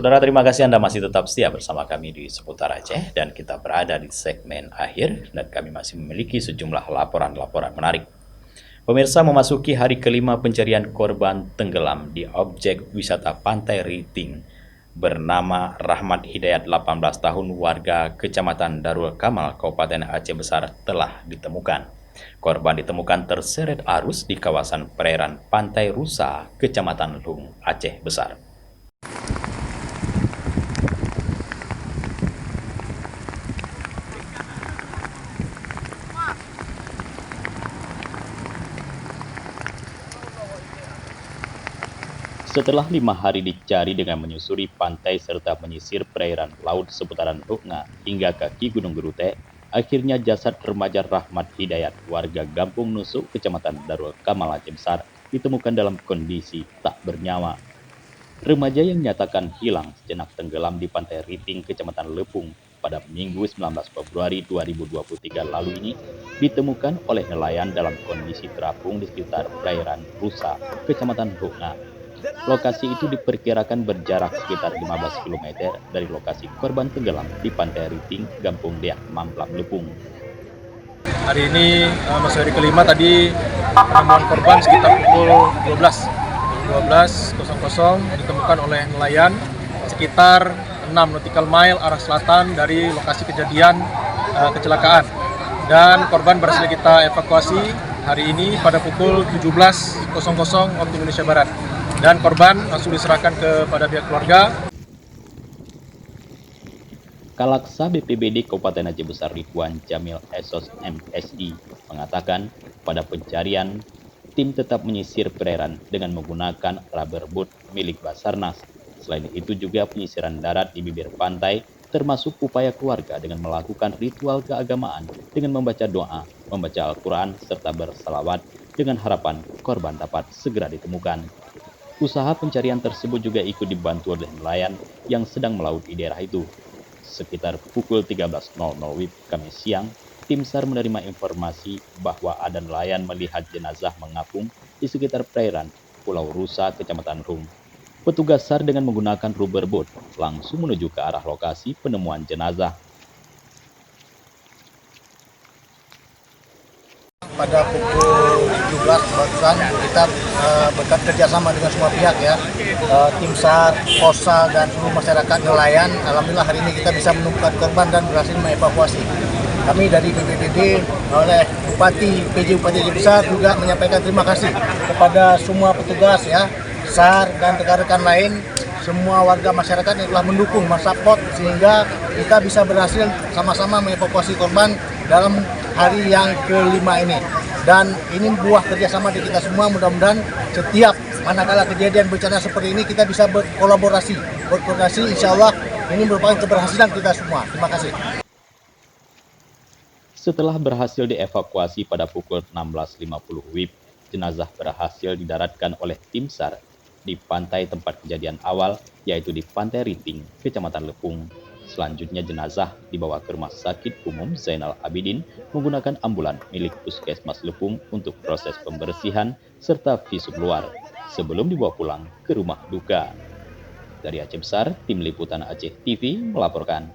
Saudara, terima kasih Anda masih tetap setia bersama kami di Seputar Aceh dan kita berada di segmen akhir dan kami masih memiliki sejumlah laporan-laporan menarik. Pemirsa, memasuki hari kelima pencarian korban tenggelam di objek wisata Pantai Riting bernama Rahmat Hidayat 18 tahun warga Kecamatan Darul Kamal, Kabupaten Aceh Besar telah ditemukan. Korban ditemukan terseret arus di kawasan perairan Pantai Rusa, Kecamatan Lung, Aceh Besar. Setelah 5 hari dicari dengan menyusuri pantai serta menyisir perairan laut seputaran Lukna hingga kaki Gunung Gerute, akhirnya jasad remaja Rahmat Hidayat, warga Gampung Nusuk, Kecamatan Darul Kamal, Aceh Besar, ditemukan dalam kondisi tak bernyawa. Remaja yang nyatakan hilang sejenak tenggelam di Pantai Riting, Kecamatan Lepung pada Minggu 19 Februari 2023 lalu ini ditemukan oleh nelayan dalam kondisi terapung di sekitar perairan Rusa, Kecamatan Lukna. Lokasi itu diperkirakan berjarak sekitar 15 km dari lokasi korban tenggelam di Pantai Riting, Gampung Deak, Mamplak, Lepung. Hari ini masih hari kelima, tadi penemuan korban sekitar pukul 12.00 ditemukan oleh nelayan sekitar 6 nautical mile arah selatan dari lokasi kejadian kecelakaan. Dan korban berhasil kita evakuasi hari ini pada pukul 17.00 waktu Indonesia Barat. Dan korban langsung diserahkan kepada pihak keluarga. Kalaksa BPBD Kabupaten Aceh Besar Ridwan Jamil Esos MSI mengatakan pada pencarian tim tetap menyisir perairan dengan menggunakan rubber boat milik Basarnas. Selain itu juga penyisiran darat di bibir pantai termasuk upaya keluarga dengan melakukan ritual keagamaan dengan membaca doa, membaca Al-Quran serta bersalawat dengan harapan korban dapat segera ditemukan. Usaha pencarian tersebut juga ikut dibantu oleh nelayan yang sedang melaut di daerah itu. Sekitar pukul 13.00 WIB Kamis siang, tim SAR menerima informasi bahwa ada nelayan melihat jenazah mengapung di sekitar perairan Pulau Rusa, Kecamatan Rum. Petugas SAR dengan menggunakan rubber boat langsung menuju ke arah lokasi penemuan jenazah. Pada pukul 17 barusan kita berkat kerjasama dengan semua pihak ya, tim SAR, POSA dan seluruh masyarakat nelayan. Alhamdulillah hari ini kita bisa menemukan korban dan berhasil mengevakuasi. Kami dari BPBD oleh Bupati PJ Bupati Aceh Besar juga menyampaikan terima kasih kepada semua petugas ya, SAR dan rekan-rekan lain, semua warga masyarakat yang telah mendukung, mensupport sehingga kita bisa berhasil sama-sama mengevakuasi korban dalam hari yang kelima ini. Dan ini buah kerjasama di kita semua. Mudah-mudahan setiap manakala kejadian bencana seperti ini kita bisa berkolaborasi, insya Allah ini merupakan keberhasilan kita semua. Terima kasih. Setelah berhasil dievakuasi pada pukul 16.50 WIB, jenazah berhasil didaratkan oleh tim SAR di pantai tempat kejadian awal, yaitu di Pantai Riting, Kecamatan Lepung. Selanjutnya jenazah dibawa ke Rumah Sakit Umum Zainal Abidin menggunakan ambulan milik Puskesmas Lepung untuk proses pembersihan serta visum luar sebelum dibawa pulang ke rumah duka. Dari Aceh Besar, tim liputan Aceh TV melaporkan.